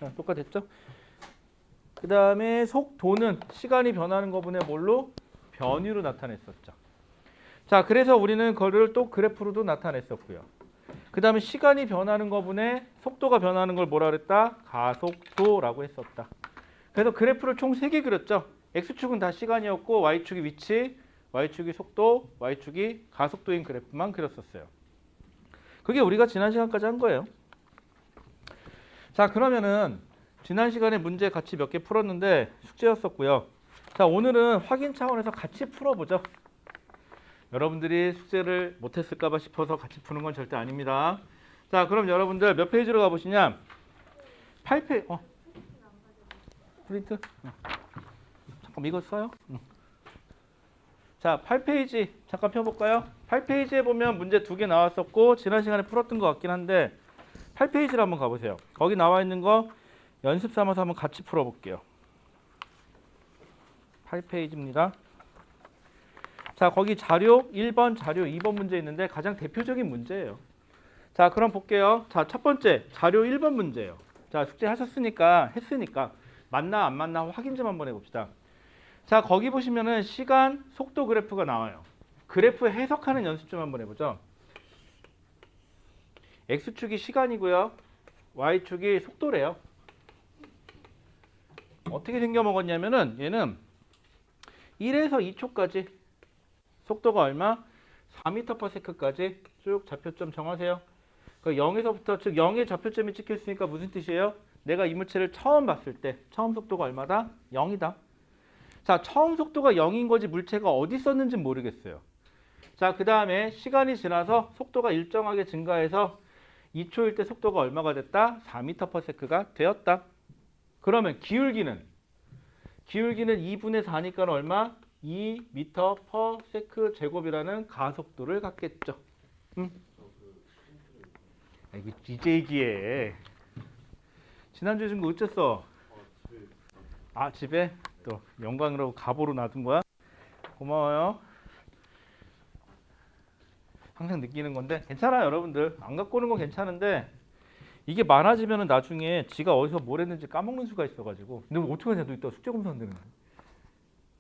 똑같았죠? 그 다음에 속도는 시간이 변하는 거분의 뭘로? 변위로 나타냈었죠. 자, 그래서 우리는 그거를 또 그래프로도 나타냈었고요. 그 다음에 시간이 변하는 거분의 속도가 변하는 걸 뭐라 그랬다? 가속도라고 했었다. 그래서 그래프를 총 3개 그렸죠. X축은 다 시간이었고 Y축이 위치, Y축이 속도, Y축이 가속도인 그래프만 그렸었어요. 그게 우리가 지난 시간까지 한 거예요. 자, 그러면은 지난 시간에 문제 같이 몇 개 풀었는데 숙제였었고요. 자, 오늘은 확인 차원에서 같이 풀어보죠. 여러분들이 숙제를 못했을까 봐 싶어서 같이 푸는 건 절대 아닙니다. 자, 그럼 여러분들 몇 페이지로 가보시냐? 8페이지. 프린트? 잠깐 이거 써요? 자, 8페이지 잠깐 펴볼까요? 8페이지에 보면 문제 2개 나왔었고 지난 시간에 풀었던 것 같긴 한데 8페이지로 한번 가보세요. 거기 나와 있는 거 연습 삼아서 한번 같이 풀어볼게요. 8페이지입니다. 자, 거기 자료 1번, 자료 2번 문제 있는데 가장 대표적인 문제예요. 자, 그럼 볼게요. 자, 첫 번째 자료 1번 문제예요. 자, 숙제 하셨으니까 했으니까 맞나 안 맞나 확인 좀 한번 해봅시다. 자, 거기 보시면은 시간, 속도 그래프가 나와요. 그래프 해석하는 연습 좀 한번 해보죠. X축이 시간이고요. Y축이 속도래요. 어떻게 생겨 먹었냐면은 얘는 1에서 2초까지 속도가 얼마? 4m/s까지 쭉 좌표점 정하세요. 그 0에서부터 즉 0의 좌표점이 찍혀 있으니까 무슨 뜻이에요? 내가 이 물체를 처음 봤을 때 처음 속도가 얼마다? 0이다. 자, 처음 속도가 0인 거지 물체가 어디 있었는지 모르겠어요. 자, 그 다음에 시간이 지나서 속도가 일정하게 증가해서 2초일 때 속도가 얼마가 됐다? 4m/s가 되었다. 그러면 기울기는 2분의 4니까 얼마? 2m/s 제곱이라는 가속도를 갖겠죠. 이거 이제 얘기해. 지난주에 준 거 어쨌어? 아, 집에? 또 영광으로 가보로 놔둔 거야? 고마워요. 항상 느끼는 건데 괜찮아요 여러분들. 안 갖고 오는 건 괜찮은데 이게 많아지면 나중에 지가 어디서 뭘 했는지 까먹는 수가 있어가지고. 근데 어떡하냐, 너 이따 숙제 검사 안 되는데.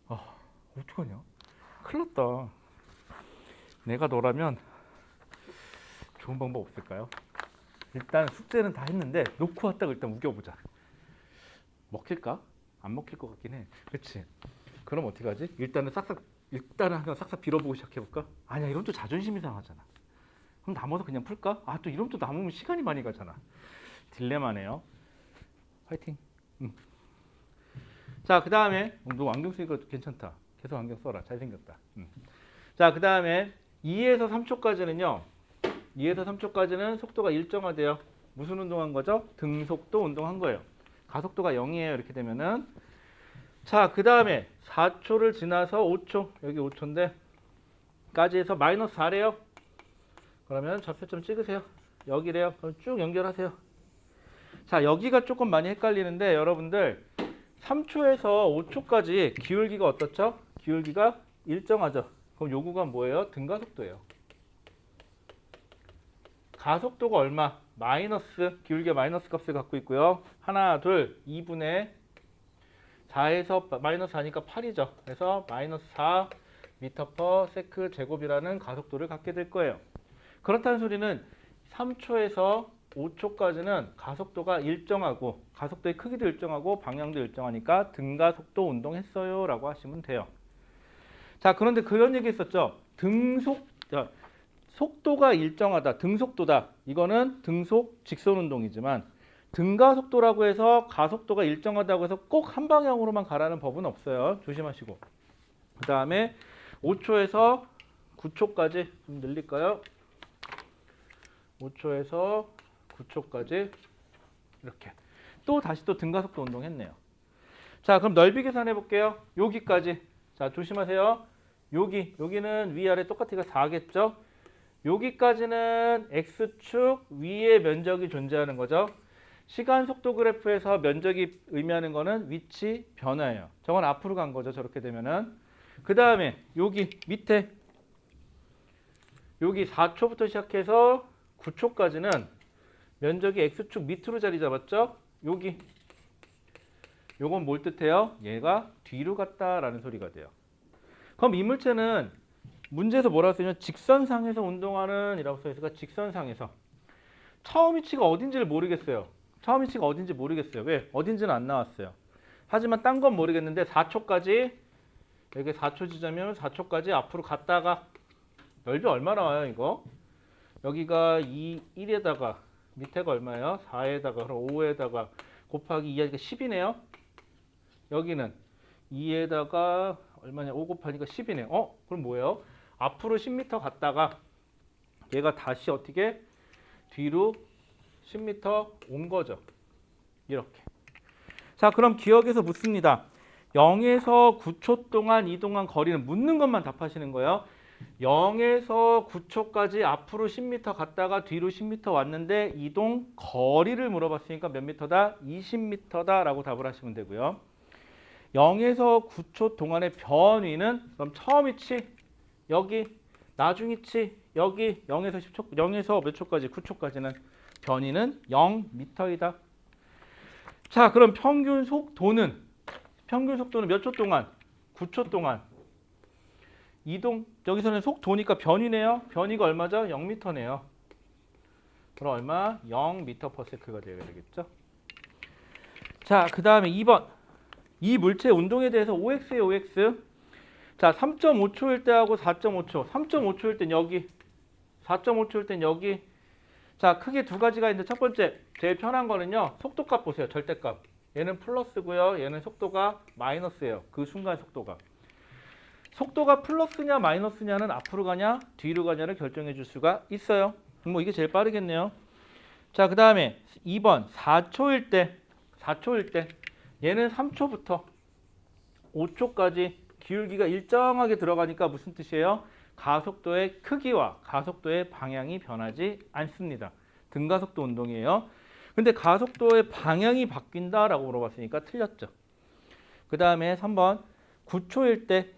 아, 어떡하냐? 큰일 났다. 내가 너라면 좋은 방법 없을까요? 일단 숙제는 다 했는데 놓고 왔다가 일단 우겨보자. 먹힐까? 안 먹힐 것 같긴 해. 그렇지? 그럼 어떻게 하지? 일단은 한번 싹싹 빌어보고 시작해볼까? 아니야, 이건 또 자존심이 상하잖아. 그럼 남아서 그냥 풀까? 아, 또 이러면 또 남으면 시간이 많이 가잖아. 딜레마네요. 화이팅. 자, 그 다음에 너 안경 쓰니까 괜찮다. 계속 안경 써라. 잘생겼다. 자, 그 다음에 2에서 3초까지는요. 2에서 3초까지는 속도가 일정하대요. 무슨 운동한 거죠? 등속도 운동한 거예요. 가속도가 0이에요. 이렇게 되면은. 자, 그 다음에 4초를 지나서 5초. 여기 5초인데 까지 해서 마이너스 4래요. 그러면 좌표점 찍으세요. 여기래요. 그럼 쭉 연결하세요. 자, 여기가 조금 많이 헷갈리는데 여러분들 3초에서 5초까지 기울기가 어떻죠? 기울기가 일정하죠. 그럼 요구가 뭐예요? 등가속도예요. 가속도가 얼마? 마이너스, 기울기가 마이너스 값을 갖고 있고요. 하나, 둘, 2분의 4에서 마이너스 4니까 8이죠. 그래서 마이너스 4m/s 제곱이라는 가속도를 갖게 될 거예요. 그렇다는 소리는 3초에서 5초까지는 가속도가 일정하고 가속도의 크기도 일정하고 방향도 일정하니까 등가속도 운동했어요 라고 하시면 돼요. 자, 그런데 그런 얘기 있었죠. 속도가 일정하다, 등속도다. 이거는 등속 직선 운동이지만 등가속도라고 해서 가속도가 일정하다고 해서 꼭 한 방향으로만 가라는 법은 없어요. 조심하시고. 그 다음에 5초에서 9초까지 좀 늘릴까요? 5초에서 9초까지 이렇게 또 다시 또 등가속도 운동했네요. 자, 그럼 넓이 계산해 볼게요. 여기까지. 자, 조심하세요. 여기는 위아래 똑같이가 4겠죠. 여기까지는 X축 위의 면적이 존재하는 거죠. 시간 속도 그래프에서 면적이 의미하는 거는 위치 변화예요. 저건 앞으로 간 거죠. 저렇게 되면은. 그 다음에 여기 밑에 여기 4초부터 시작해서 9초까지는 면적이 X축 밑으로 자리 잡았죠. 여기. 요건 뭘 뜻해요? 얘가 뒤로 갔다라는 소리가 돼요. 그럼 이 물체는 문제에서 뭐라고 써있냐면 직선상에서 운동하는 이라고 써있으니까 직선상에서 처음 위치가 어딘지를 모르겠어요. 처음 위치가 어딘지 모르겠어요. 왜? 어딘지는 안 나왔어요. 하지만 딴 건 모르겠는데 4초까지 여기 4초 지점이면 4초까지 앞으로 갔다가 넓이 얼마 나와요 이거? 여기가 1에다가 밑에가 얼마예요? 4에다가 그럼 5에다가 곱하기 2하니까 10이네요. 여기는 2에다가 얼마냐? 5 곱하니까 10이네요. 그럼 뭐예요? 앞으로 10m 갔다가 얘가 다시 어떻게? 뒤로 10m 온 거죠. 이렇게. 자, 그럼 기억에서 묻습니다. 0에서 9초 동안 이동한 거리는 묻는 것만 답하시는 거예요. 0에서 9초까지 앞으로 10m 갔다가 뒤로 10m 왔는데 이동 거리를 물어봤으니까 몇 미터다? 20m다 라고 답을 하시면 되고요. 0에서 9초 동안의 변위는 그럼 처음 위치 여기, 나중 위치 여기 0에서 10초, 0에서 몇 초까지? 9초까지는 변위는 0m이다. 자, 그럼 평균 속도는 몇 초 동안? 9초 동안. 이동, 여기서는 속도니까 변위네요. 변위가 얼마죠? 0m네요. 그럼 얼마? 0m/s가 되어야 되겠죠. 자, 그 다음에 2번. 이 물체의 운동에 대해서 OX에 OX. 자, 3.5초일 때하고 4.5초. 3.5초일 땐 여기. 4.5초일 땐 여기. 자, 크게 두 가지가 있는데 첫 번째, 제일 편한 거는요. 속도값 보세요. 절대값. 얘는 플러스고요. 얘는 속도가 마이너스예요. 그 순간 속도가. 속도가 플러스냐 마이너스냐는 앞으로 가냐 뒤로 가냐를 결정해 줄 수가 있어요. 뭐 이게 제일 빠르겠네요. 자, 그 다음에 2번 4초일 때 얘는 3초부터 5초까지 기울기가 일정하게 들어가니까 무슨 뜻이에요? 가속도의 크기와 가속도의 방향이 변하지 않습니다. 등가속도 운동이에요. 근데 가속도의 방향이 바뀐다라고 물어봤으니까 틀렸죠. 그 다음에 3번 9초일 때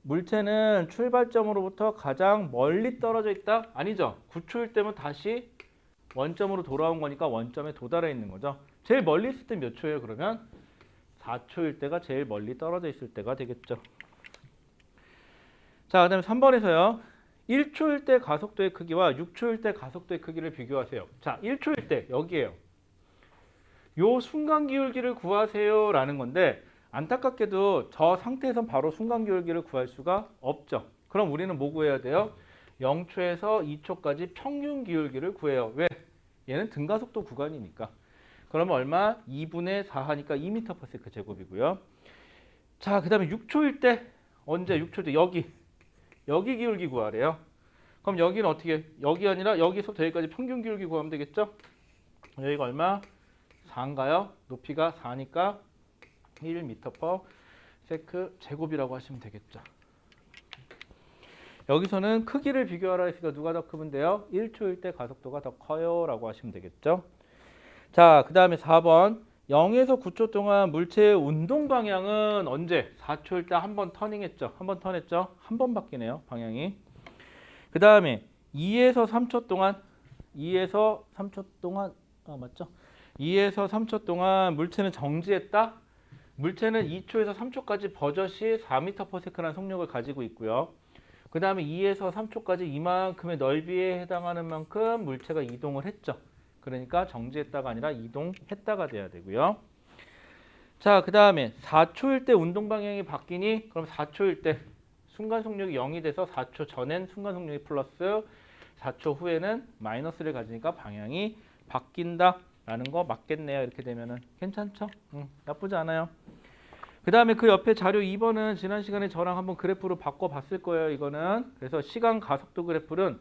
물체는 출발점으로부터 가장 멀리 떨어져 있다? 아니죠. 9초일 때면 다시 원점으로 돌아온 거니까 원점에 도달해 있는 거죠. 제일 멀리 있을 때 몇 초예요? 그러면 4초일 때가 제일 멀리 떨어져 있을 때가 되겠죠. 자, 그 다음에 3번에서요. 1초일 때 가속도의 크기와 6초일 때 가속도의 크기를 비교하세요. 자, 1초일 때 여기에요. 요 순간 기울기를 구하세요 라는 건데 안타깝게도 저 상태에선 바로 순간 기울기를 구할 수가 없죠. 그럼 우리는 뭐 구해야 돼요? 0초에서 2초까지 평균 기울기를 구해요. 왜? 얘는 등가속도 구간이니까. 그러면 얼마? 2분의 4 하니까 2m/s 제곱이고요. 자, 그 다음에 6초일 때 언제? 6초일 때 여기 기울기 구하래요. 그럼 여기는 어떻게? 여기 아니라 여기서부터 여기까지 평균 기울기 구하면 되겠죠? 여기가 얼마? 4인가요? 높이가 4니까 1m/s 제곱이라고 하시면 되겠죠. 여기서는 크기를 비교하라 했으니까 누가 더 크면 돼요? 1초일 때 가속도가 더 커요 라고 하시면 되겠죠. 자, 그 다음에 4번 0에서 9초 동안 물체의 운동 방향은 언제? 4초일 때 한 번 터닝했죠. 한 번 턴했죠. 한 번 바뀌네요. 방향이. 그 다음에 2에서 3초 동안 맞죠? 2에서 3초 동안 물체는 정지했다. 물체는 2초에서 3초까지 버젓이 4m/s라는 속력을 가지고 있고요. 그 다음에 2에서 3초까지 이만큼의 넓이에 해당하는 만큼 물체가 이동을 했죠. 그러니까 정지했다가 아니라 이동했다가 돼야 되고요. 자, 그 다음에 4초일 때 운동 방향이 바뀌니? 그럼 4초일 때 순간 속력이 0이 돼서 4초 전엔 순간 속력이 플러스, 4초 후에는 마이너스를 가지니까 방향이 바뀐다라는 거 맞겠네요. 이렇게 되면은 괜찮죠? 나쁘지 않아요. 그 다음에 그 옆에 자료 2번은 지난 시간에 저랑 한번 그래프로 바꿔봤을 거예요. 이거는. 그래서 시간 가속도 그래프는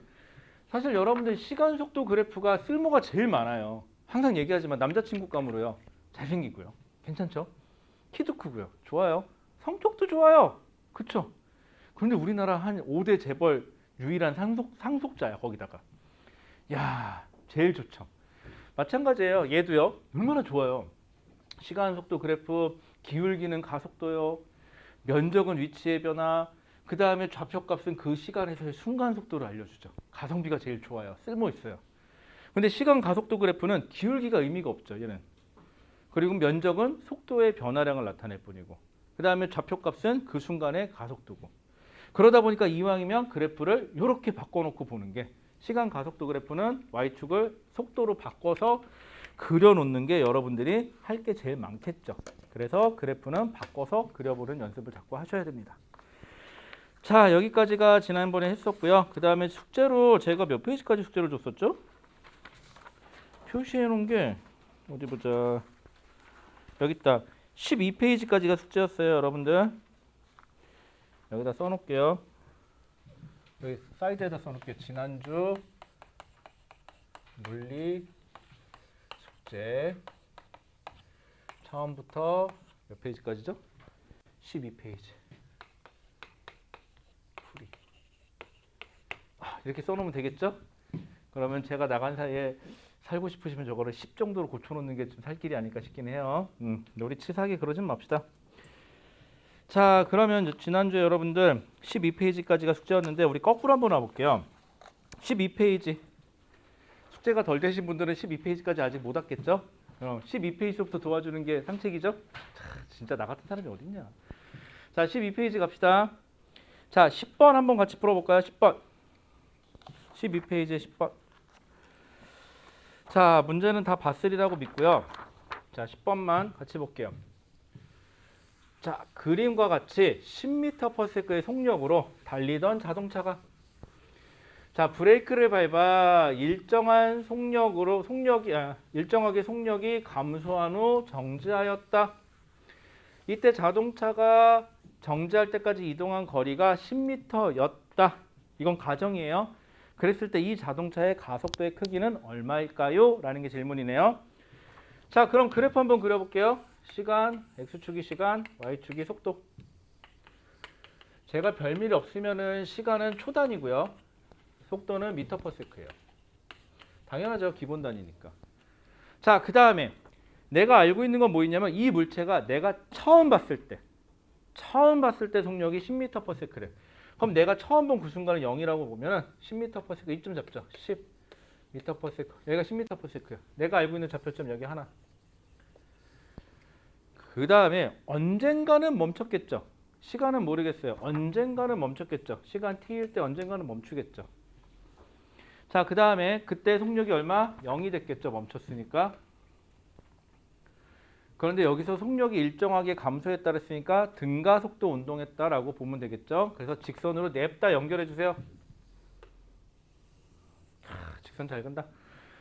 사실 여러분들 시간 속도 그래프가 쓸모가 제일 많아요. 항상 얘기하지만 남자친구 감으로요. 잘생기고요. 괜찮죠? 키도 크고요. 좋아요. 성격도 좋아요. 그쵸? 그런데 우리나라 한 5대 재벌 유일한 상속자야. 거기다가. 야, 제일 좋죠. 마찬가지예요. 얘도요. 얼마나 좋아요. 시간 속도 그래프, 기울기는 가속도요. 면적은 위치의 변화. 그 다음에 좌표값은 그 시간에서의 순간 속도를 알려주죠. 가성비가 제일 좋아요. 쓸모 있어요. 근데 시간 가속도 그래프는 기울기가 의미가 없죠. 얘는. 그리고 면적은 속도의 변화량을 나타낼 뿐이고 그 다음에 좌표값은 그 순간의 가속도고 그러다 보니까 이왕이면 그래프를 이렇게 바꿔놓고 보는 게 시간 가속도 그래프는 Y축을 속도로 바꿔서 그려놓는 게 여러분들이 할 게 제일 많겠죠. 그래서 그래프는 바꿔서 그려보는 연습을 자꾸 하셔야 됩니다. 자, 여기까지가 지난번에 했었고요. 그 다음에 숙제로 제가 몇 페이지까지 숙제를 줬었죠? 표시해 놓은 게 어디 보자. 여기 있다. 12페이지까지가 숙제였어요, 여러분들. 여기다 써놓을게요. 여기 사이드에다 써놓을게요. 지난주 물리 숙제 처음부터 몇 페이지까지죠? 12페이지. 풀이. 이렇게 써놓으면 되겠죠? 그러면 제가 나간 사이에 살고 싶으시면 저거를 10 정도로 고쳐놓는 게 좀 살 길이 아닐까 싶긴 해요. 우리 치사하게 그러진 맙시다. 자, 그러면 지난주에 여러분들 12페이지까지가 숙제였는데 우리 거꾸로 한번 와볼게요. 12페이지. 숙제가 덜 되신 분들은 12페이지까지 아직 못 왔겠죠? 12페이지부터 도와주는 게 상책이죠? 진짜 나 같은 사람이 어딨냐. 자, 12페이지 갑시다. 자, 10번 한번 같이 풀어볼까요? 10번. 12페이지에 10번. 자, 문제는 다 봤으리라고 믿고요. 자, 10번만 같이 볼게요. 자, 그림과 같이 10m/s의 속력으로 달리던 자동차가 자, 브레이크를 밟아 일정한 일정하게 속력이 감소한 후 정지하였다. 이때 자동차가 정지할 때까지 이동한 거리가 10m였다. 이건 가정이에요. 그랬을 때 이 자동차의 가속도의 크기는 얼마일까요? 라는 게 질문이네요. 자, 그럼 그래프 한번 그려볼게요. 시간, X축이 시간, Y축이 속도. 제가 별미이 없으면은 시간은 초단위고요. 속도는 m/s예요. 당연하죠. 기본 단위니까. 자, 그 다음에 내가 알고 있는 건 뭐 있냐면 이 물체가 내가 처음 봤을 때 속력이 10m/s래. 그럼 내가 처음 본 그 순간은 0이라고 보면은 10m/s 이점 잡죠. 10m/s. 얘가 10m/s야. 내가 알고 있는 좌표점 여기 하나. 그 다음에 언젠가는 멈췄겠죠. 시간은 모르겠어요. 언젠가는 멈췄겠죠. 시간 t일 때 언젠가는 멈추겠죠. 자, 그 다음에 그때 속력이 얼마? 0이 됐겠죠. 멈췄으니까. 그런데 여기서 속력이 일정하게 감소했다 그랬으니까 등가속도 운동했다라고 보면 되겠죠. 그래서 직선으로 냅다 연결해 주세요. 직선 잘 간다.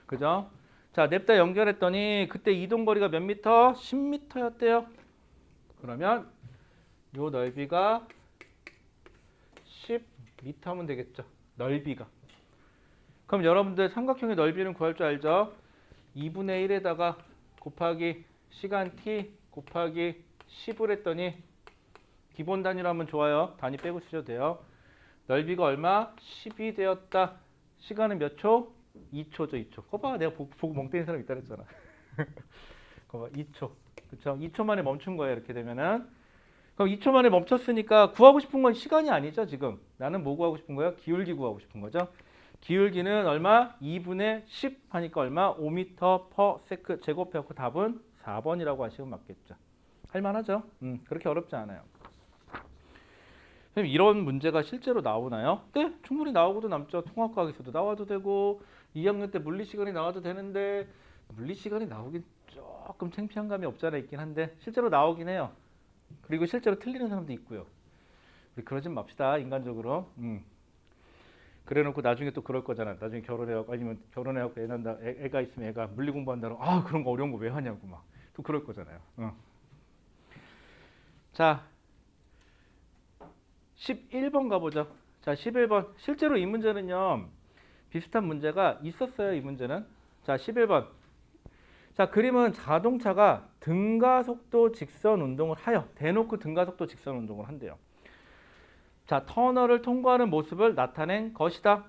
그죠? 자, 냅다 연결했더니 그때 이동거리가 몇 미터? 10m였대요. 그러면 요 넓이가 10m 하면 되겠죠. 넓이가. 그럼 여러분들 삼각형의 넓이는 구할 줄 알죠? 2분의 1에다가 곱하기 시간 t 곱하기 10을 했더니 기본 단위로 하면 좋아요. 단위 빼고 쓰셔도 돼요. 넓이가 얼마? 10이 되었다. 시간은 몇 초? 2초죠. 2초. 거봐, 내가 보고 멍 때리는 사람 있다 그랬잖아. 거봐, 2초. 그쵸? 2초 만에 멈춘 거예요. 이렇게 되면은. 그럼 2초 만에 멈췄으니까 구하고 싶은 건 시간이 아니죠. 지금. 나는 뭐 구하고 싶은 거예요? 기울기 구하고 싶은 거죠. 기울기는 얼마? 2분의 10 하니까 얼마? 5m/s 제곱해갖고 답은 4번이라고 하시면 맞겠죠. 할만하죠? 그렇게 어렵지 않아요. 선생님, 이런 문제가 실제로 나오나요? 네, 충분히 나오고도 남죠. 통합과학에서도 나와도 되고 2학년 때 물리 시간이 나와도 되는데 물리 시간이 나오긴 조금 창피한 감이 없지 않아 있긴 한데 실제로 나오긴 해요. 그리고 실제로 틀리는 사람도 있고요. 우리 그러진 맙시다. 인간적으로. 그래놓고 나중에 또 그럴 거잖아. 나중에 결혼해갖고 아니면 결혼해갖고 애 난다. 애가 있으면 애가 물리 공부한다고 그런 거 어려운 거 왜 하냐고 막 또 그럴 거잖아요. 자, 11번 가보죠. 자, 11번. 실제로 이 문제는요. 비슷한 문제가 있었어요. 이 문제는. 자, 11번. 자, 그림은 자동차가 등가속도 직선 운동을 하여 대놓고 등가속도 직선 운동을 한대요. 자, 터널을 통과하는 모습을 나타낸 것이다.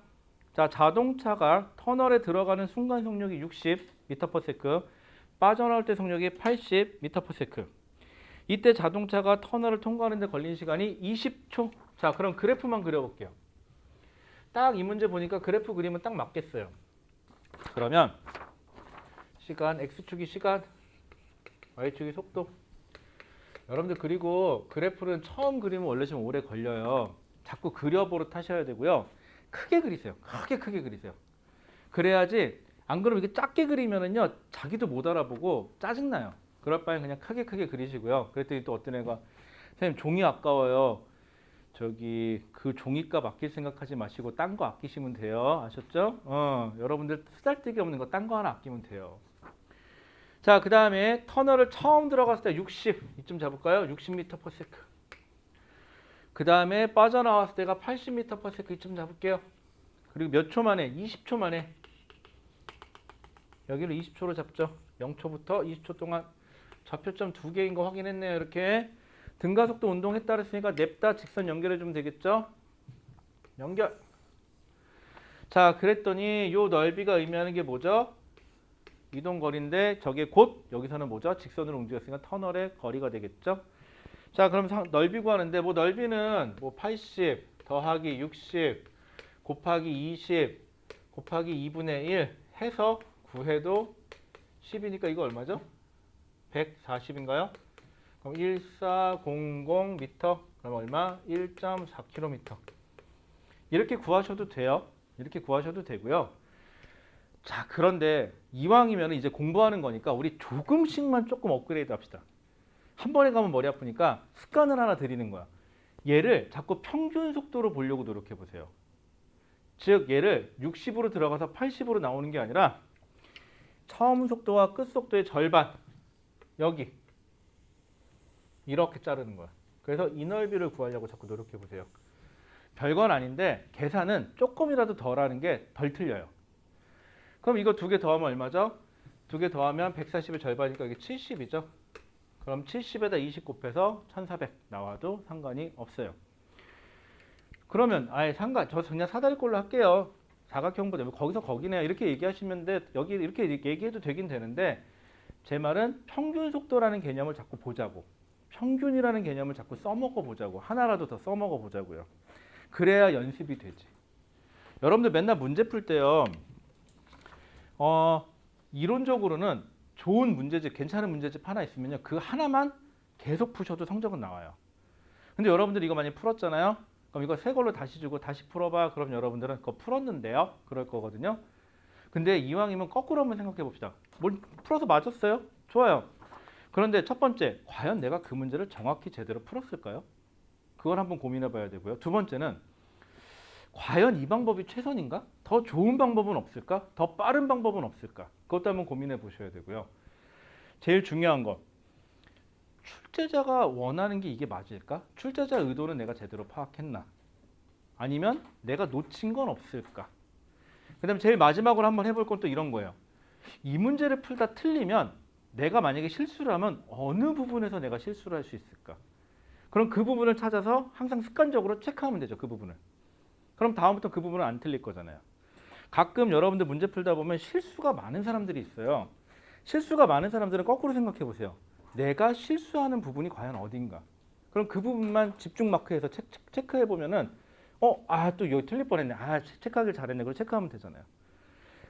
자, 자동차가 터널에 들어가는 순간 속력이 60m/s, 빠져나올 때 속력이 80m/s. 이때 자동차가 터널을 통과하는 데 걸린 시간이 20초. 자, 그럼 그래프만 그려볼게요. 딱 이 문제 보니까 그래프 그림은 딱 맞겠어요. 그러면 시간, X축이 시간, y축이 속도. 여러분들 그리고 그래프는 처음 그리면 원래 좀 오래 걸려요. 자꾸 그려보러 타셔야 되고요. 크게 그리세요. 크게 그리세요. 그래야지 안 그러면 이게 작게 그리면은요 자기도 못 알아보고 짜증나요. 그럴 바엔 그냥 크게 그리시고요. 그랬더니 또 어떤 애가 선생님 종이 아까워요. 저기 그 종이값 아낄 생각하지 마시고 딴 거 아끼시면 돼요. 아셨죠? 여러분들 쓰잘데기 없는 거 딴 거 하나 아끼면 돼요. 자, 그 다음에 터널을 처음 들어갔을 때 60 이쯤 잡을까요? 60m/s. 그 다음에 빠져나왔을 때가 80m/s 이쯤 잡을게요. 그리고 몇 초 만에? 20초 만에. 여기를 20초로 잡죠. 0초부터 20초 동안 좌표점 2개인 거 확인했네요. 이렇게 등가속도 운동했다 그랬으니까 냅다 직선 연결해 주면 되겠죠? 연결. 자, 그랬더니 요 넓이가 의미하는 게 뭐죠? 이동거리인데 저게 곧 여기서는 뭐죠? 직선으로 움직였으니까 터널의 거리가 되겠죠? 자, 그럼 넓이 구하는데 뭐 넓이는 뭐 80 더하기 60 곱하기 20 곱하기 2분의 1 해서 구해도 10이니까 이거 얼마죠? 140인가요? 그럼 1400m 그럼 얼마? 1.4km. 이렇게 구하셔도 돼요. 이렇게 구하셔도 되고요. 자, 그런데 이왕이면 이제 공부하는 거니까 우리 조금씩만 조금 업그레이드 합시다. 한 번에 가면 머리 아프니까 습관을 하나 드리는 거야. 얘를 자꾸 평균 속도로 보려고 노력해 보세요. 즉 얘를 60으로 들어가서 80으로 나오는 게 아니라 처음 속도와 끝 속도의 절반 여기 이렇게 자르는 거야. 그래서 이 넓이를 구하려고 자꾸 노력해 보세요. 별건 아닌데 계산은 조금이라도 덜 하는 게 덜 틀려요. 그럼 이거 2개 더하면 얼마죠? 2개 더하면 140의 절반이니까 이게 70이죠. 그럼 70에다 20 곱해서 1400 나와도 상관이 없어요. 그러면 아예 저 그냥 사다리꼴로 할게요. 사각형보다 거기서 거기네요. 이렇게 얘기하시면 돼. 여기 이렇게 얘기해도 되긴 되는데 제 말은 평균 속도라는 개념을 자꾸 보자고. 평균이라는 개념을 자꾸 써먹어 보자고. 하나라도 더 써먹어 보자고요. 그래야 연습이 되지. 여러분들 맨날 문제 풀 때요. 이론적으로는 좋은 문제집, 괜찮은 문제집 하나 있으면요. 그 하나만 계속 푸셔도 성적은 나와요. 근데 여러분들 이거 많이 풀었잖아요. 그럼 이거 새 걸로 다시 주고 다시 풀어봐. 그럼 여러분들은 그거 풀었는데요. 그럴 거거든요. 근데 이왕이면 거꾸로 한번 생각해 봅시다. 뭘 풀어서 맞았어요? 좋아요. 그런데 첫 번째, 과연 내가 그 문제를 정확히 제대로 풀었을까요? 그걸 한번 고민해 봐야 되고요. 두 번째는 과연 이 방법이 최선인가? 더 좋은 방법은 없을까? 더 빠른 방법은 없을까? 그것도 한번 고민해 보셔야 되고요. 제일 중요한 거, 출제자가 원하는 게 이게 맞을까? 출제자 의도는 내가 제대로 파악했나? 아니면 내가 놓친 건 없을까? 그 다음에 제일 마지막으로 한번 해볼 건 또 이런 거예요. 이 문제를 풀다 틀리면 내가 만약에 실수를 하면 어느 부분에서 내가 실수를 할 수 있을까? 그럼 그 부분을 찾아서 항상 습관적으로 체크하면 되죠. 그 부분을. 그럼 다음부터 그 부분은 안 틀릴 거잖아요. 가끔 여러분들 문제 풀다 보면 실수가 많은 사람들이 있어요. 실수가 많은 사람들은 거꾸로 생각해 보세요. 내가 실수하는 부분이 과연 어딘가? 그럼 그 부분만 집중 마크해서 체크해 보면은 또 여기 틀릴 뻔했네. 체크하길 잘했네. 그걸 체크하면 되잖아요.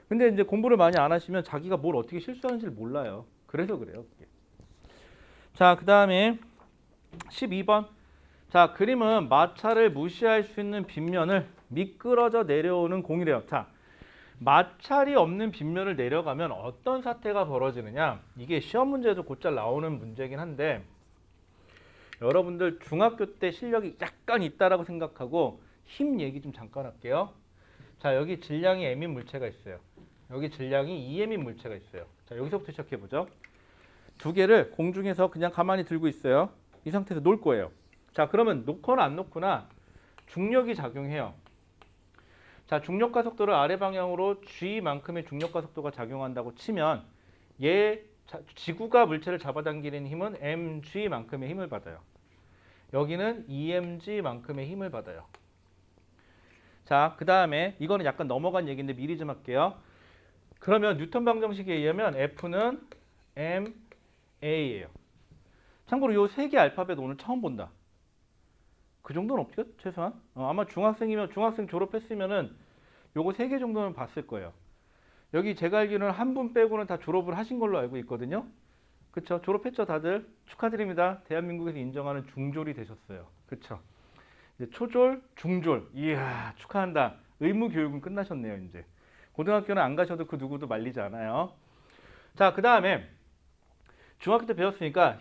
근데 이제 공부를 많이 안 하시면 자기가 뭘 어떻게 실수하는지를 몰라요. 그래서 그래요. 그게. 자, 그 다음에 12번. 자, 그림은 마찰을 무시할 수 있는 빗면을 미끄러져 내려오는 공이래요. 자, 마찰이 없는 빗면을 내려가면 어떤 사태가 벌어지느냐? 이게 시험 문제에도 곧잘 나오는 문제긴 한데 여러분들 중학교 때 실력이 약간 있다라고 생각하고 힘 얘기 좀 잠깐 할게요. 자, 여기 질량이 m인 물체가 있어요. 여기 질량이 2m인 물체가 있어요. 자, 여기서부터 시작해 보죠. 두 개를 공중에서 그냥 가만히 들고 있어요. 이 상태에서 놓을 거예요. 자, 그러면 놓거나 안 놓거나 중력이 작용해요. 자, 중력과 속도를 아래 방향으로 g만큼의 중력과 속도가 작용한다고 치면 지구가 물체를 잡아당기는 힘은 mg만큼의 힘을 받아요. 여기는 emg만큼의 힘을 받아요. 자, 그 다음에 이거는 약간 넘어간 얘기인데 미리 좀 할게요. 그러면 뉴턴 방정식에 의하면 F는 ma예요. 참고로 요 세 개 알파벳 오늘 처음 본다. 그 정도는 없죠? 최소한? 아마 중학생 졸업했으면은 요거 3개 정도는 봤을 거예요. 여기 제가 알기로는 한 분 빼고는 다 졸업을 하신 걸로 알고 있거든요. 그쵸? 졸업했죠, 다들? 축하드립니다. 대한민국에서 인정하는 중졸이 되셨어요. 그쵸? 이제 초졸, 중졸. 이야, 축하한다. 의무 교육은 끝나셨네요, 이제. 고등학교는 안 가셔도 그 누구도 말리지 않아요. 자, 그 다음에 중학교 때 배웠으니까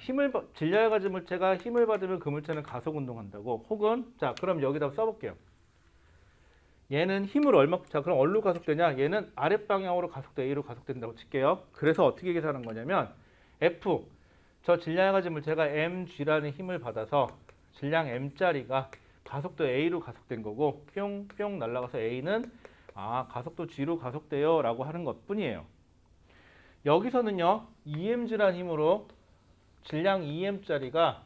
진량에 가진 물체가 힘을 받으면 그 물체는 가속 운동한다고. 혹은 자, 그럼 여기다 써볼게요. 얘는 힘을 자, 그럼 어디로 가속되냐? 얘는 아랫방향으로 가속돼 A로 가속된다고 칠게요. 그래서 어떻게 계산한 거냐면 F, 저 질량에 가진 물체가 mg라는 힘을 받아서 질량 m짜리가 가속도 A로 가속된 거고 뿅뿅 날아가서 A는 가속도 G로 가속돼요 라고 하는 것 뿐이에요. 여기서는요, EMG라는 힘으로 질량 EM짜리가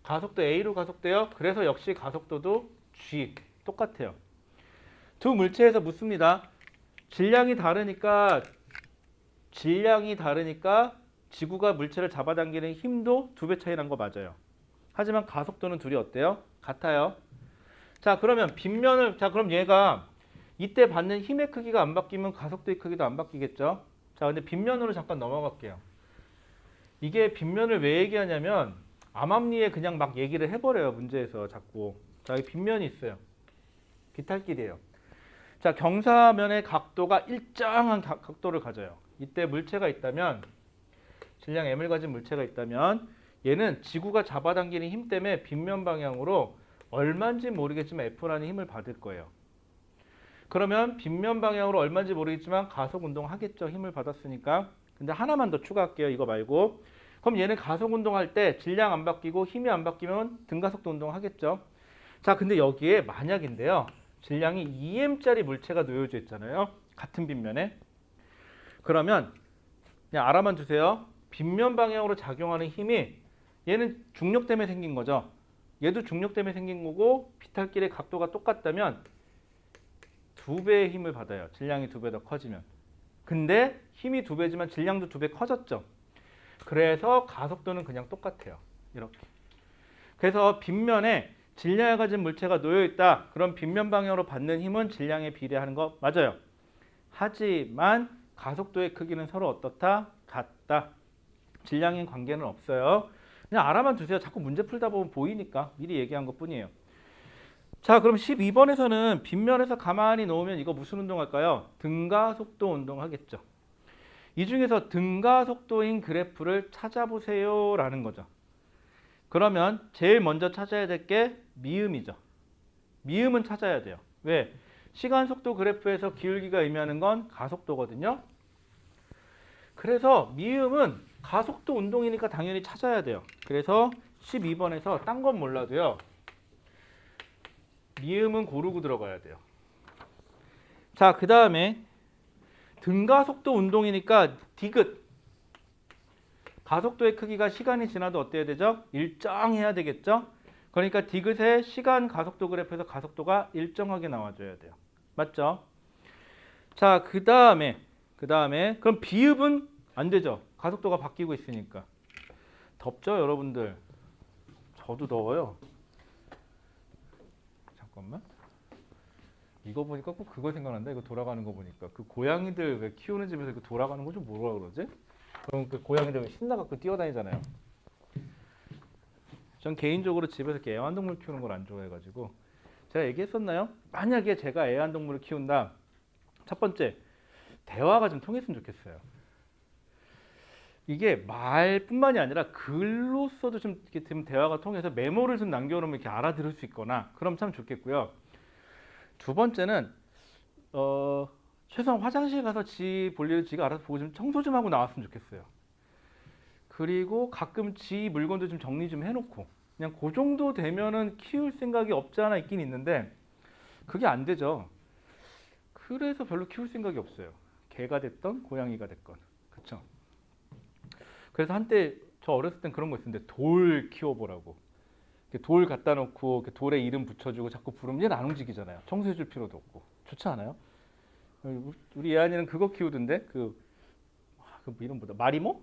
가속도 A로 가속돼요. 그래서 역시 가속도도 G 똑같아요. 두 물체에서 묻습니다. 질량이 다르니까 지구가 물체를 잡아당기는 힘도 2배 차이 난 거 맞아요. 하지만 가속도는 둘이 어때요? 같아요. 자, 그러면 그럼 얘가 이때 받는 힘의 크기가 안 바뀌면 가속도의 크기도 안 바뀌겠죠? 자, 근데 빗면으로 잠깐 넘어갈게요. 이게 빗면을 왜 얘기하냐면 암암리에 그냥 막 얘기를 해버려요, 문제에서 자꾸. 자, 여기 빗면이 있어요. 비탈길이에요. 자, 경사면의 각도가 일정한 각도를 가져요. 이때 물체가 있다면, 질량 m을 가진 물체가 있다면 얘는 지구가 잡아당기는 힘 때문에 빗면 방향으로 얼마인지 모르겠지만 F라는 힘을 받을 거예요. 그러면 빗면 방향으로 얼마인지 모르겠지만 가속 운동하겠죠. 힘을 받았으니까. 근데 하나만 더 추가할게요. 이거 말고. 그럼 얘는 가속 운동할 때 질량 안 바뀌고 힘이 안 바뀌면 등가속도 운동하겠죠. 자, 근데 여기에 만약인데요. 질량이 EM짜리 물체가 놓여져 있잖아요. 같은 빗면에. 그러면 그냥 알아만 두세요. 빗면 방향으로 작용하는 힘이 얘는 중력 때문에 생긴 거죠. 얘도 중력 때문에 생긴 거고 비탈길의 각도가 똑같다면 2배의 힘을 받아요. 질량이 2배 더 커지면. 근데 힘이 2배지만 질량도 2배 커졌죠. 그래서 가속도는 그냥 똑같아요. 이렇게. 그래서 빗면에 질량을 가진 물체가 놓여있다. 그럼 빗면 방향으로 받는 힘은 질량에 비례하는 거 맞아요. 하지만 가속도의 크기는 서로 어떻다? 같다. 질량인 관계는 없어요. 그냥 알아만 두세요. 자꾸 문제 풀다 보면 보이니까 미리 얘기한 것 뿐이에요. 자, 그럼 12번에서는 빗면에서 가만히 놓으면 이거 무슨 운동할까요? 등가속도 운동하겠죠. 이 중에서 등가속도인 그래프를 찾아보세요 라는 거죠. 그러면 제일 먼저 찾아야 될 게 미음이죠. 미음은 찾아야 돼요. 왜? 시간 속도 그래프에서 기울기가 의미하는 건 가속도거든요. 그래서 미음은 가속도 운동이니까 당연히 찾아야 돼요. 그래서 12번에서 딴 건 몰라도요. 미음은 고르고 들어가야 돼요. 자, 그 다음에 등가속도 운동이니까 디귿. 가속도의 크기가 시간이 지나도 어때야 되죠? 일정해야 되겠죠? 그러니까 디귿의 시간 가속도 그래프에서 가속도가 일정하게 나와줘야 돼요. 맞죠? 자, 그 다음에 그럼 비읍은 안 되죠? 가속도가 바뀌고 있으니까. 덥죠, 여러분들? 저도 더워요. 잠깐만. 이거 보니까 꼭 그거 생각난다. 이거 돌아가는 거 보니까 그 고양이들 왜 키우는 집에서 그 돌아가는 거 좀 뭐라 그러지? 그럼 그 고양이들 신나갖고 뛰어다니잖아요. 전 개인적으로 집에서 이렇게 애완동물 키우는 걸 안 좋아해가지고 제가 얘기했었나요? 만약에 제가 애완동물을 키운다. 첫 번째, 대화가 좀 통했으면 좋겠어요. 이게 말뿐만이 아니라 글로써도 좀 이렇게 대화가 통해서 메모를 좀 남겨놓으면 이렇게 알아들을 수 있거나 그럼 참 좋겠고요. 두 번째는 최소한 화장실 가서 지 볼일을 지가 알아서 보고 좀 청소 좀 하고 나왔으면 좋겠어요. 그리고 가끔 지 물건도 좀 정리 좀 해놓고 그냥 그 정도 되면은 키울 생각이 없지 않아 있긴 있는데 그게 안 되죠. 그래서 별로 키울 생각이 없어요. 개가 됐던 고양이가 됐건. 그렇죠? 그래서 한때 저 어렸을 땐 그런 거 있었는데 돌 키워보라고. 돌 갖다 놓고 돌에 이름 붙여주고 자꾸 부르면 얘는 안 움직이잖아요. 청소해줄 필요도 없고. 좋지 않아요? 우리 예안이는 그거 키우던데 그 이름 뭐다? 마리모?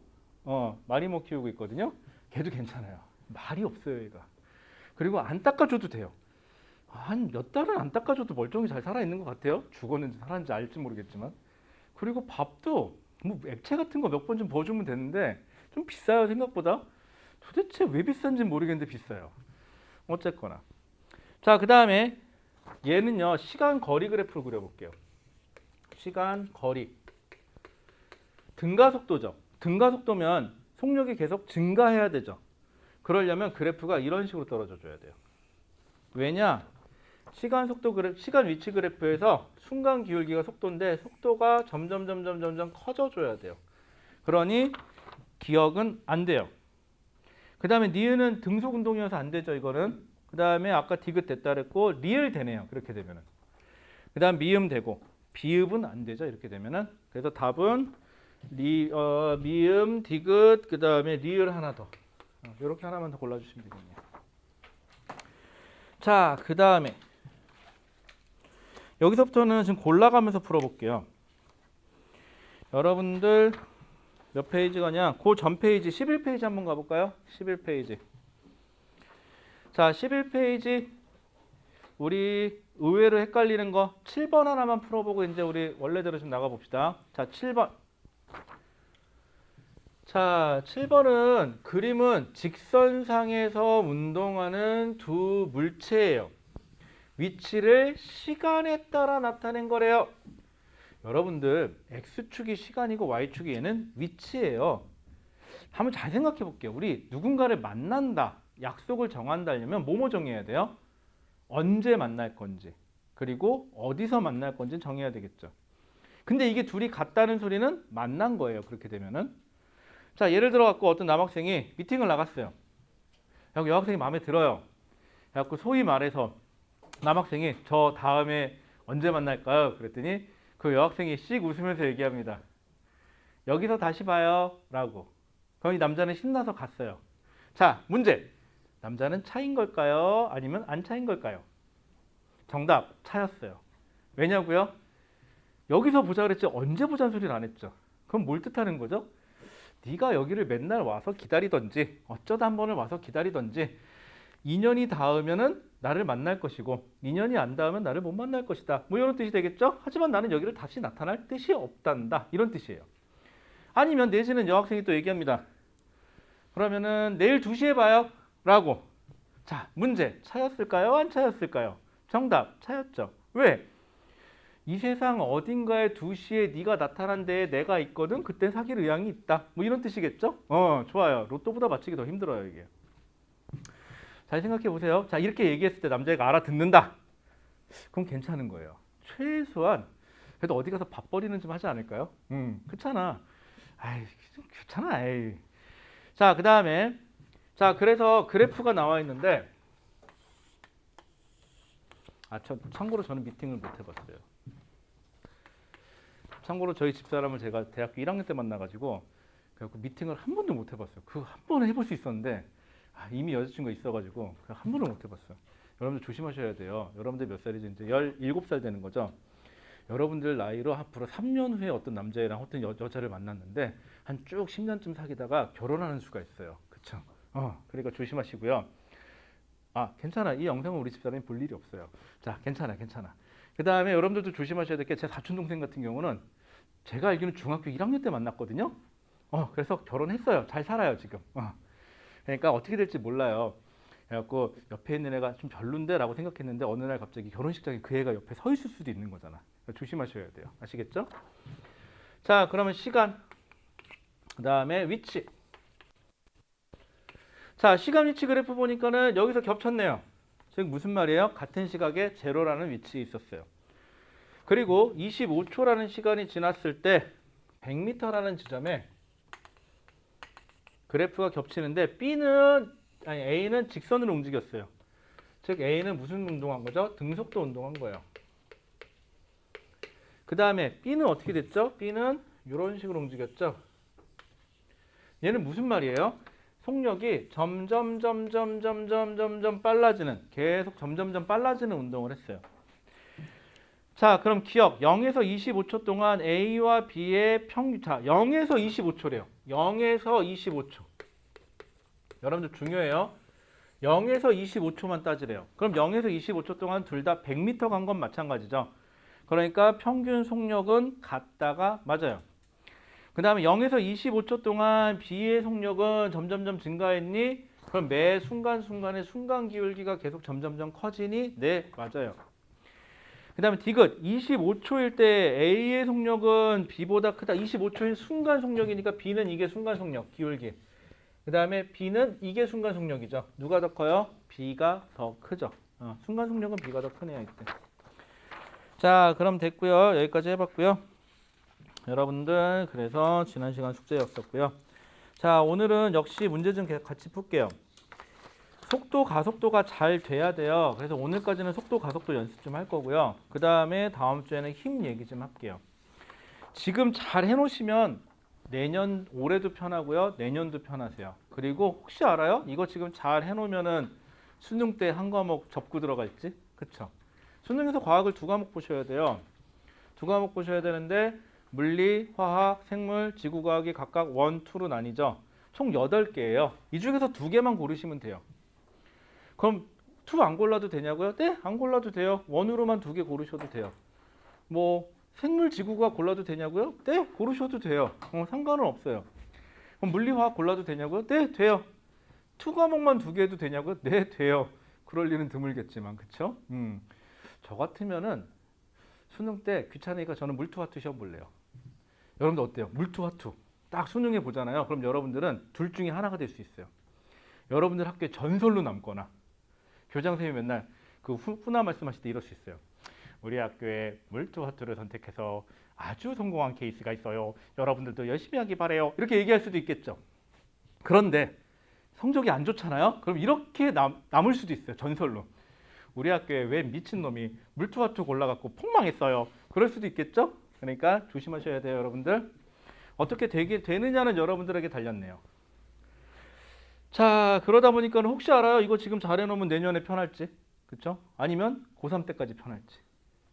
마리모 키우고 있거든요. 걔도 괜찮아요. 말이 없어요, 얘가. 그리고 안 닦아줘도 돼요. 한 몇 달은 안 닦아줘도 멀쩡히 잘 살아있는 것 같아요. 죽었는지 살았는지 알지 모르겠지만. 그리고 밥도 뭐 액체 같은 거 몇 번 좀 부어주면 되는데 좀 좀 비싸요 생각보다. 도대체 왜 비싼지 모르겠는데 비싸요. 어쨌거나. 자, 그 다음에 얘는요 시간 거리 그래프를 그려볼게요. 시간 거리. 등가 속도죠. 등가 속도면 속력이 계속 증가해야 되죠. 그러려면 그래프가 이런 식으로 떨어져 줘야 돼요. 왜냐? 시간 속도 그래프, 시간 위치 그래프에서 순간 기울기가 속도인데 속도가 점점 커져 줘야 돼요. 그러니 기억은 안 돼요. 그 다음에 니은은 등속 운동이어서 안 되죠. 이거는. 그 다음에 아까 디귿 됐다 그랬고 리을 되네요. 그렇게 되면은. 그 다음 미음 되고 비읍은 안 되죠. 이렇게 되면은. 그래서 답은 미음, 디귿, 그 다음에 리을 하나 더. 이렇게 하나만 더 골라주시면 되겠네요. 자, 그 다음에 여기서부터는 지금 골라가면서 풀어볼게요. 여러분들 몇 페이지 가냐? 그 전 페이지 11페이지 한번 가볼까요? 11페이지. 자, 11페이지 우리 의외로 헷갈리는 거 7번 하나만 풀어보고 이제 우리 원래대로 좀 나가봅시다. 자, 7번. 자, 7번은 그림은 직선상에서 운동하는 두 물체예요. 위치를 시간에 따라 나타낸 거래요. 여러분들 X축이 시간이고 Y축이 얘는 위치예요. 한번 잘 생각해 볼게요. 우리 누군가를 만난다, 약속을 정한다 하려면 뭐뭐 정해야 돼요? 언제 만날 건지, 그리고 어디서 만날 건지 정해야 되겠죠. 근데 이게 둘이 같다는 소리는 만난 거예요. 그렇게 되면은. 자, 예를 들어 갖고 어떤 남학생이 미팅을 나갔어요. 그래서 여학생이 마음에 들어요. 그래서 소위 말해서 남학생이 저 다음에 언제 만날까요? 그랬더니 그 여학생이 씩 웃으면서 얘기합니다. 여기서 다시 봐요 라고. 그럼 이 남자는 신나서 갔어요. 자, 문제. 남자는 차인 걸까요? 아니면 안 차인 걸까요? 정답, 차였어요. 왜냐고요? 여기서 보자 그랬지 언제 보자는 소리를 안 했죠. 그럼 뭘 뜻하는 거죠? 네가 여기를 맨날 와서 기다리던지 어쩌다 한 번을 와서 기다리던지 2년이 닿으면은 나를 만날 것이고 2년이 안 닿으면 나를 못 만날 것이다. 뭐 이런 뜻이 되겠죠? 하지만 나는 여기를 다시 나타날 뜻이 없단다. 이런 뜻이에요. 아니면 내지는 여학생이 또 얘기합니다. 그러면은 내일 2시에 봐요. 라고. 자, 문제. 차였을까요? 안 차였을까요? 정답. 차였죠. 왜? 이 세상 어딘가에 2시에 네가 나타난 데에 내가 있거든. 그때 사귈 의향이 있다. 뭐 이런 뜻이겠죠? 좋아요. 로또보다 맞히기 더 힘들어요, 이게. 잘 생각해 보세요. 자, 이렇게 얘기했을 때 남자애가 알아듣는다. 그럼 괜찮은 거예요. 최소한 그래도 어디 가서 밥벌이는 좀 하지 않을까요? 그렇잖아. 아이, 귀찮아. 에이. 자, 그 다음에 자, 그래서 그래프가 나와 있는데 참고로 저는 미팅을 못 해봤어요. 참고로 저희 집사람을 제가 대학교 1학년 때 만나가지고 그래갖고 미팅을 한 번도 못 해봤어요. 그 한 번은 해볼 수 있었는데 이미 여자친구가 있어가지고 한 번도 못 해봤어요. 여러분들 조심하셔야 돼요. 여러분들 몇 살이죠? 이제 17살 되는 거죠. 여러분들 나이로 앞으로 3년 후에 어떤 남자애랑 어떤 여자를 만났는데 한 쭉 10년쯤 사귀다가 결혼하는 수가 있어요. 그쵸? 그러니까 조심하시고요. 괜찮아. 이 영상은 우리 집사람이 볼 일이 없어요. 자, 괜찮아. 그 다음에 여러분들도 조심하셔야 될 게 제 사촌 동생 같은 경우는 제가 알기로는 중학교 1학년 때 만났거든요. 그래서 결혼했어요. 잘 살아요 지금. 그러니까 어떻게 될지 몰라요. 그래갖고 옆에 있는 애가 좀 별론데 라고 생각했는데 어느 날 갑자기 결혼식장에 그 애가 옆에 서 있을 수도 있는 거잖아. 그러니까 조심하셔야 돼요. 아시겠죠? 자, 그러면 시간, 그 다음에 위치. 자, 시간 위치 그래프 보니까는 여기서 겹쳤네요. 즉 무슨 말이에요? 같은 시각에 제로라는 위치에 있었어요. 그리고 25초라는 시간이 지났을 때 100m라는 지점에 그래프가 겹치는데 A는 직선으로 움직였어요. 즉 A는 무슨 운동한 거죠? 등속도 운동한 거예요. 그 다음에 B는 어떻게 됐죠? B는 이런 식으로 움직였죠. 얘는 무슨 말이에요? 속력이 점점 빨라지는, 계속 점점 빨라지는 운동을 했어요. 자, 그럼 기억. 0에서 25초 동안 A와 B의 평균. 자, 0에서 25초래요. 0에서 25초. 여러분들 중요해요. 0에서 25초만 따지래요. 그럼 0에서 25초 동안 둘 다 100m 간 건 마찬가지죠. 그러니까 평균 속력은 같다가 맞아요. 그 다음에 0에서 25초 동안 B의 속력은 점점점 증가했니? 그럼 매 순간순간의 순간 기울기가 계속 점점점 커지니? 네, 맞아요. 그 다음에 디귿 25초일 때 A의 속력은 B보다 크다. 25초인 순간 속력이니까 B는 이게 순간 속력, 기울기. 그 다음에 B는 이게 순간 속력이죠. 누가 더 커요? B가 더 크죠. 순간 속력은 B가 더 크네요. 이때. 자, 그럼 됐고요. 여기까지 해봤고요. 여러분들 그래서 지난 시간 숙제였었고요. 자, 오늘은 역시 문제 좀 같이 풀게요. 속도, 가속도가 잘 돼야 돼요. 그래서 오늘까지는 속도, 가속도 연습 좀 할 거고요. 그 다음에 다음 주에는 힘 얘기 좀 할게요. 지금 잘 해놓으시면 내년, 올해도 편하고요. 내년도 편하세요. 그리고 혹시 알아요? 이거 지금 잘 해놓으면은 수능 때 한 과목 접고 들어갈지? 그쵸? 수능에서 과학을 2과목 보셔야 돼요. 2과목 보셔야 되는데 물리, 화학, 생물, 지구과학이 각각 1, 2로 나뉘죠. 총 8개예요. 이 중에서 2개만 고르시면 돼요. 그럼 2 안 골라도 되냐고요? 네, 안 골라도 돼요. 1으로만 2개 고르셔도 돼요. 뭐 생물, 지구과학 골라도 되냐고요? 네, 고르셔도 돼요. 상관은 없어요. 그럼 물리, 화학 골라도 되냐고요? 네, 돼요. 2 과목만 2개 해도 되냐고요? 네, 돼요. 그럴 일은 드물겠지만, 그쵸? 저 같으면은 수능 때 귀찮으니까 저는 물투화투 시험 볼래요. 여러분들 어때요? 물투화투 딱 수능에 보잖아요. 그럼 여러분들은 둘 중에 하나가 될 수 있어요. 여러분들 학교에 전설로 남거나 교장 선생님이 맨날 그 훈화 말씀하실 때 이럴 수 있어요. 우리 학교에 물투화투를 선택해서 아주 성공한 케이스가 있어요. 여러분들도 열심히 하기 바래요. 이렇게 얘기할 수도 있겠죠. 그런데 성적이 안 좋잖아요. 그럼 이렇게 남을 수도 있어요. 전설로. 우리 학교에 왜 미친놈이 물투화투 골라갖고 폭망했어요. 그럴 수도 있겠죠. 그러니까 조심하셔야 돼요, 여러분들. 어떻게 되느냐는 여러분들에게 달렸네요. 자, 그러다 보니까 혹시 알아요? 이거 지금 잘해놓으면 내년에 편할지, 그쵸? 아니면 고3 때까지 편할지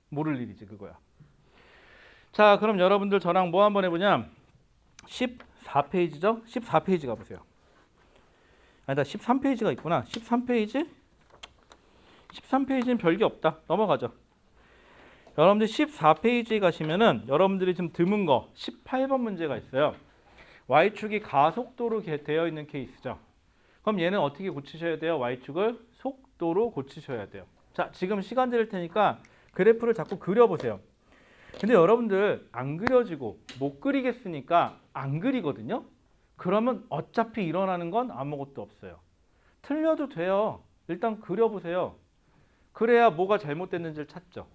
모를 일이지, 그거야. 자, 그럼 여러분들 저랑 뭐 한번 해보냐? 14페이지죠? 14페이지 가보세요. 아니다, 13페이지가 있구나. 13페이지? 13페이지는 별게 없다. 넘어가죠. 여러분들 14페이지에 가시면은 여러분들이 좀 드문 거 18번 문제가 있어요. Y축이 가속도로 되어 있는 케이스죠. 그럼 얘는 어떻게 고치셔야 돼요? Y축을 속도로 고치셔야 돼요. 자, 지금 시간 드릴 테니까 그래프를 자꾸 그려보세요. 근데 여러분들 안 그려지고 못 그리겠으니까 안 그리거든요. 그러면 어차피 일어나는 건 아무것도 없어요. 틀려도 돼요. 일단 그려보세요. 그래야 뭐가 잘못됐는지를 찾죠.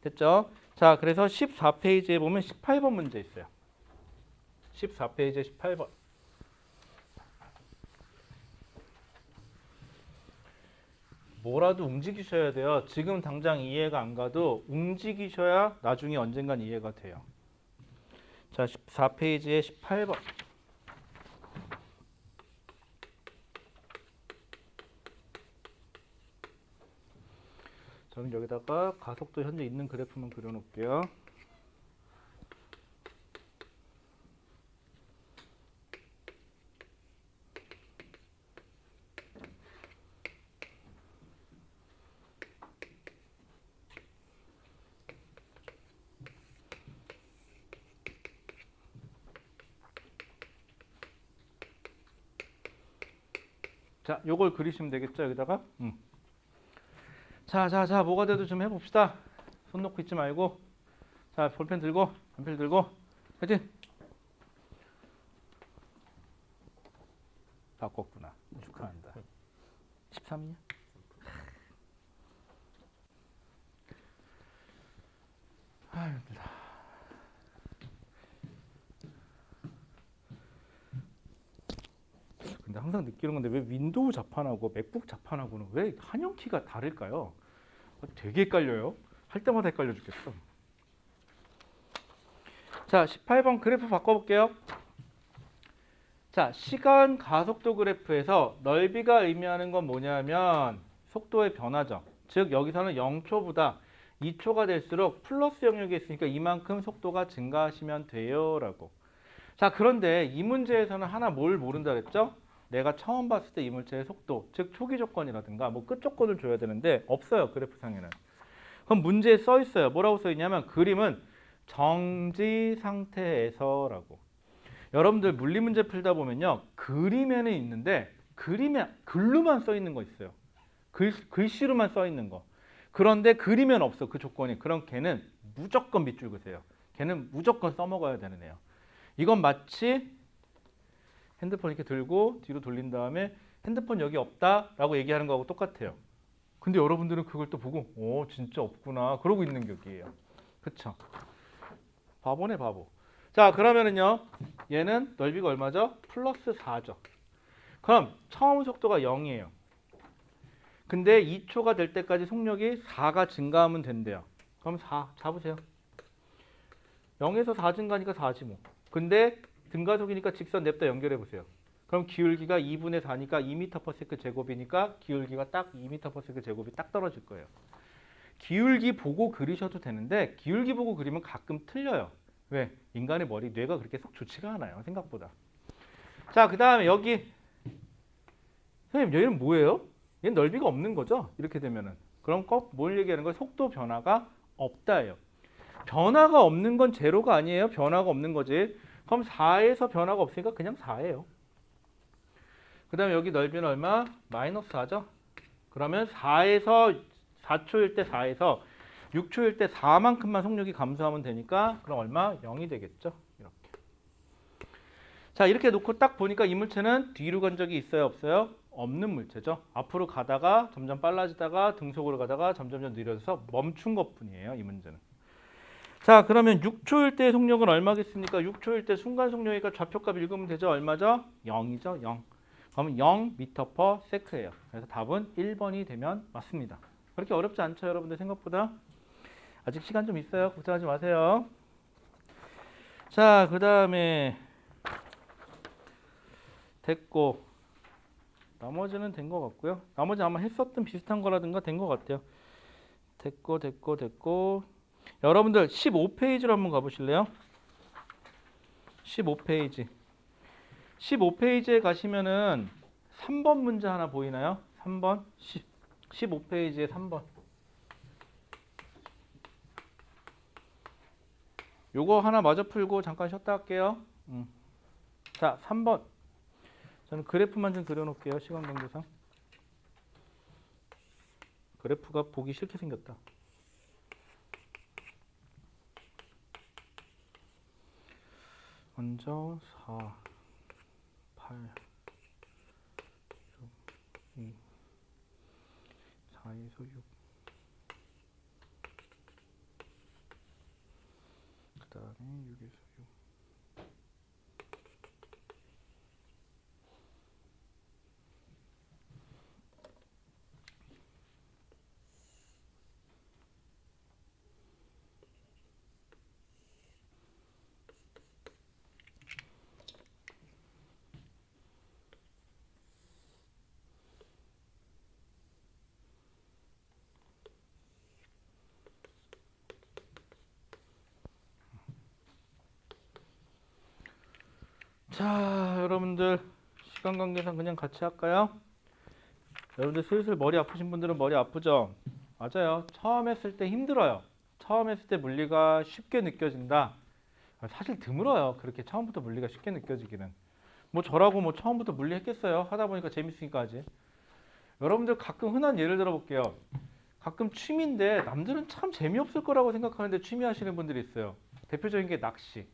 됐죠? 자, 그래서 14페이지에 보면 18번 문제 있어요. 14페이지에 18번. 뭐라도 움직이셔야 돼요. 지금 당장 이해가 안 가도 움직이셔야 나중에 언젠간 이해가 돼요. 자, 14페이지에 18번. 저는 여기다가 가속도 현재 있는 그래프만 그려놓을게요. 자, 요걸 그리시면 되겠죠, 여기다가. 자, 뭐가 돼도 좀 해봅시다. 손 놓고 있지 말고. 자, 볼펜 들고, 연필 들고. 화이팅! 바꿨구나. 축하한다. 13이냐? 아유, 힘들다. 근데 항상 느끼는 건데 왜 윈도우 자판하고 맥북 자판하고는 왜 한영키가 다를까요? 되게 헷갈려요. 할 때마다 헷갈려 죽겠어. 자, 18번 그래프 바꿔볼게요. 자, 시간 가속도 그래프에서 넓이가 의미하는 건 뭐냐면 속도의 변화죠. 즉 여기서는 0초보다 2초가 될수록 플러스 영역에 있으니까 이만큼 속도가 증가하시면 돼요 라고. 자, 그런데 이 문제에서는 하나 뭘 모른다 그랬죠? 내가 처음 봤을 때 이 물체의 속도, 즉 초기 조건이라든가 뭐 끝 조건을 줘야 되는데 없어요, 그래프상에는. 그럼 문제에 써 있어요. 뭐라고 써 있냐면 그림은 정지 상태에서라고. 여러분들 물리 문제 풀다 보면요. 그림에는 있는데 그림에 글로만 써 있는 거 있어요. 글씨로만 써 있는 거. 그런데 그리면 없어. 그 조건이. 그럼 걔는 무조건 밑줄 그세요. 걔는 무조건 써먹어야 되는 애요. 이건 마치 핸드폰 이렇게 들고 뒤로 돌린 다음에 핸드폰 여기 없다라고 얘기하는 거하고 똑같아요. 근데 여러분들은 그걸 또 보고 오 진짜 없구나 그러고 있는 격이에요. 그쵸? 바보네 바보. 자 그러면은요 얘는 넓이가 얼마죠? 플러스 4죠. 그럼 처음 속도가 0이에요. 근데 2초가 될 때까지 속력이 4가 증가하면 된대요. 그럼 4 잡으세요. 0에서 4 증가니까 4지 뭐. 근데 등가속이니까 직선 냅다 연결해 보세요. 그럼 기울기가 2분의 4니까 2m/s 제곱이니까 기울기가 딱 2m/s 제곱이 딱 떨어질 거예요. 기울기 보고 그리셔도 되는데 기울기 보고 그리면 가끔 틀려요. 왜? 인간의 머리, 뇌가 그렇게 썩 좋지가 않아요. 생각보다. 자, 그 다음에 여기 선생님 얘는 뭐예요? 얘는 넓이가 없는 거죠? 이렇게 되면은. 그럼 꼭 뭘 얘기하는 거예요? 속도 변화가 없다예요. 변화가 없는 건 제로가 아니에요. 변화가 없는 거지. 그럼 4에서 변화가 없으니까 그냥 4예요. 그 다음에 여기 넓이는 얼마? 마이너스 4죠? 그러면 4에서 4초일 때 4에서 6초일 때 4만큼만 속력이 감소하면 되니까 그럼 얼마? 0이 되겠죠? 이렇게. 자 이렇게 놓고 딱 보니까 이 물체는 뒤로 간 적이 있어요? 없어요? 없는 물체죠. 앞으로 가다가 점점 빨라지다가 등속으로 가다가 점점 느려져서 멈춘 것뿐이에요. 이 문제는. 자 그러면 6초일 때 속력은 얼마겠습니까? 6초일 때 순간 속력이니까 좌표값 읽으면 되죠? 얼마죠? 0이죠? 0. 그러면 0m/s예요. 그래서 답은 1번이 되면 맞습니다. 그렇게 어렵지 않죠 여러분들 생각보다? 아직 시간 좀 있어요. 걱정하지 마세요. 자 그 다음에 됐고 나머지는 된 것 같고요. 나머지 아마 했었던 비슷한 거라든가 된 것 같아요. 됐고 여러분들 15페이지로 한번 가보실래요? 15페이지 15페이지에 가시면은 3번 문제 하나 보이나요? 3번 15페이지에 3번 요거 하나 마저 풀고 잠깐 쉬었다 할게요. 자 3번 저는 그래프만 좀 그려놓을게요. 시간 관계상 그래프가 보기 싫게 생겼다. 먼저 4 8 6 2 4에서 6 그 다음에 6에서 6 자 여러분들 시간 관계상 그냥 같이 할까요? 여러분들 슬슬 머리 아프신 분들은 머리 아프죠? 맞아요. 처음 했을 때 힘들어요. 처음 했을 때 물리가 쉽게 느껴진다. 사실 드물어요. 그렇게 처음부터 물리가 쉽게 느껴지기는. 뭐 저라고 뭐 처음부터 물리 했겠어요. 하다 보니까 재밌으니까 하지. 여러분들 가끔 흔한 예를 들어 볼게요. 가끔 취미인데 남들은 참 재미없을 거라고 생각하는데 취미 하시는 분들이 있어요. 대표적인 게 낚시.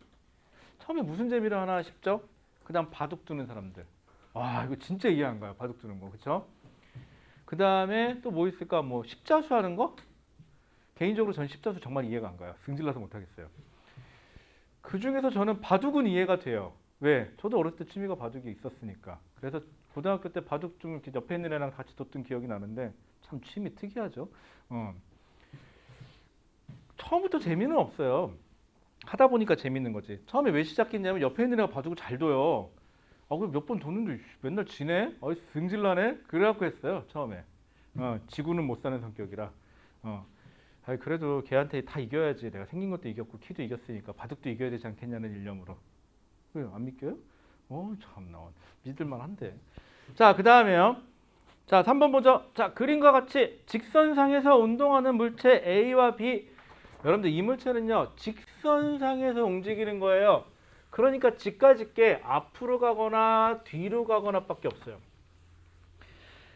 처음에 무슨 재미를 하나 싶죠? 그 다음 바둑 두는 사람들. 와 이거 진짜 이해 안 가요. 바둑 두는 거. 그쵸? 그 다음에 또 뭐 있을까? 뭐 십자수 하는 거? 개인적으로 전 십자수 정말 이해가 안 가요. 승질나서 못하겠어요. 그 중에서 저는 바둑은 이해가 돼요. 왜? 저도 어렸을 때 취미가 바둑이 있었으니까. 그래서 고등학교 때 바둑 좀 이렇게 옆에 있는 애랑 같이 뒀던 기억이 나는데 참 취미 특이하죠. 처음부터 재미는 없어요. 하다 보니까 재밌는 거지. 처음에 왜 시작했냐면 옆에 있는 애가 바둑을 잘 둬요. 아, 그럼 몇 번 뒀는데 맨날 지네? 승질나네? 그래갖고 했어요, 처음에. 지구는 못 사는 성격이라. 아니, 그래도 걔한테 다 이겨야지. 내가 생긴 것도 이겼고 키도 이겼으니까 바둑도 이겨야 되지 않겠냐는 일념으로. 왜 안 믿겨요? 참나. 믿을만 한데. 자, 그 다음에요. 자, 3번 보죠. 자, 그림과 같이 직선상에서 운동하는 물체 A와 B 여러분들 이물체는요 직선상에서 움직이는 거예요. 그러니까 직각짓게 앞으로 가거나 뒤로 가거나 밖에 없어요.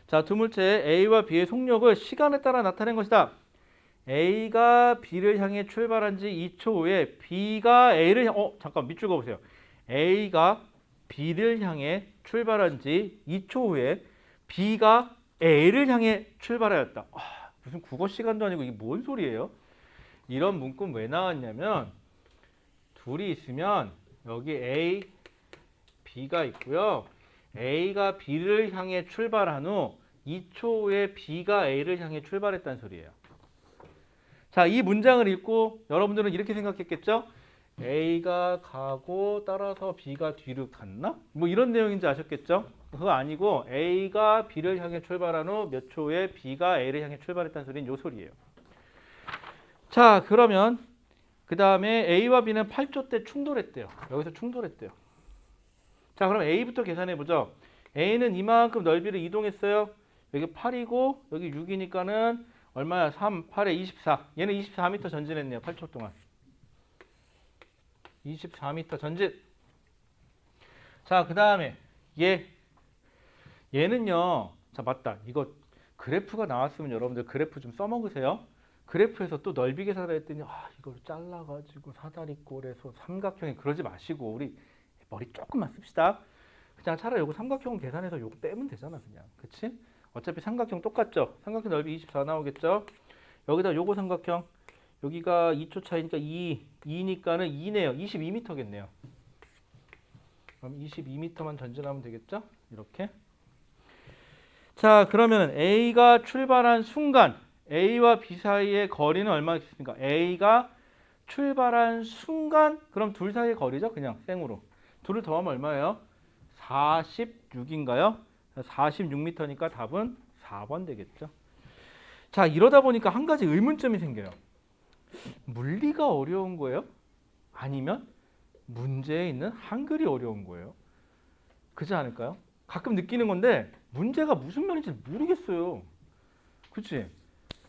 자, 두 물체 A와 B의 속력을 시간에 따라 나타낸 것이다. A가 B를 향해 출발한 지 2초 후에 B가 A를 잠깐 밑줄 그어보세요. A가 B를 향해 출발한 지 2초 후에 B가 A를 향해 출발하였다. 무슨 국어 시간도 아니고 이게 뭔 소리예요? 이런 문구는 왜 나왔냐면 둘이 있으면 여기 A, B가 있고요. A가 B를 향해 출발한 후 2초 후에 B가 A를 향해 출발했다는 소리예요. 자, 이 문장을 읽고 여러분들은 이렇게 생각했겠죠? A가 가고 따라서 B가 뒤로 갔나? 뭐 이런 내용인지 아셨겠죠? 그거 아니고 A가 B를 향해 출발한 후 몇 초 후에 B가 A를 향해 출발했다는 소리는 요 소리예요. 자, 그러면 그 다음에 A와 B는 8초 때 충돌했대요. 여기서 충돌했대요. 자, 그럼 A부터 계산해 보죠. A는 이만큼 넓이를 이동했어요. 여기 8이고 여기 6이니까는 얼마야? 3, 8에 24. 얘는 24m 전진했네요. 8초 동안. 24m 전진. 자, 그 다음에 얘는요. 자, 맞다. 이거 그래프가 나왔으면 여러분들 그래프 좀 써먹으세요. 그래프에서 또 넓이 계산을 했더니 이걸 잘라가지고 사다리꼴에서 삼각형이 그러지 마시고 우리 머리 조금만 씁시다. 그냥 차라리 요거 삼각형 계산해서 요거 빼면 되잖아 그냥. 그치? 어차피 삼각형 똑같죠? 삼각형 넓이 24 나오겠죠? 여기다 요거 삼각형 여기가 2초 차이니까 2니까는 2네요. 22m겠네요. 그럼 22m만 전진하면 되겠죠? 이렇게. 자, 그러면 A가 출발한 순간 A와 B 사이의 거리는 얼마겠습니까? A가 출발한 순간 그럼 둘 사이의 거리죠? 그냥 생으로. 둘을 더하면 얼마예요? 46인가요? 46m니까 답은 4번 되겠죠. 자, 이러다 보니까 한 가지 의문점이 생겨요. 물리가 어려운 거예요? 아니면 문제에 있는 한글이 어려운 거예요? 그렇지 않을까요? 가끔 느끼는 건데 문제가 무슨 말인지 모르겠어요. 그렇지?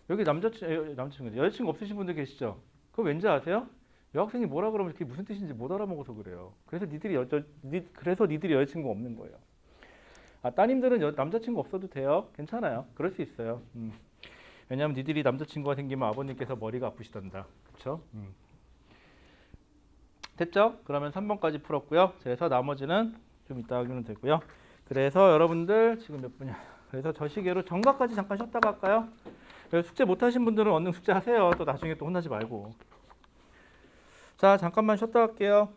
여기 여자친구 없으신 분들 계시죠? 그거 왠지 아세요? 여학생이 뭐라 그러면 그게 무슨 뜻인지 못 알아먹어서 그래요. 그래서 니들이 여자친구가 없는 거예요. 따님들은 남자친구 없어도 돼요. 괜찮아요. 그럴 수 있어요. 왜냐하면 니들이 남자친구가 생기면 아버님께서 머리가 아프시단다. 그렇죠? 됐죠? 그러면 3번까지 풀었고요. 그래서 나머지는 좀 이따 하면 되고요. 그래서 여러분들 지금 몇 분이야? 그래서 저 시계로 정각까지 잠깐 쉬었다가 할까요? 숙제 못하신 분들은 얼른 숙제 하세요. 또 나중에 또 혼나지 말고. 자, 잠깐만 쉬었다 갈게요.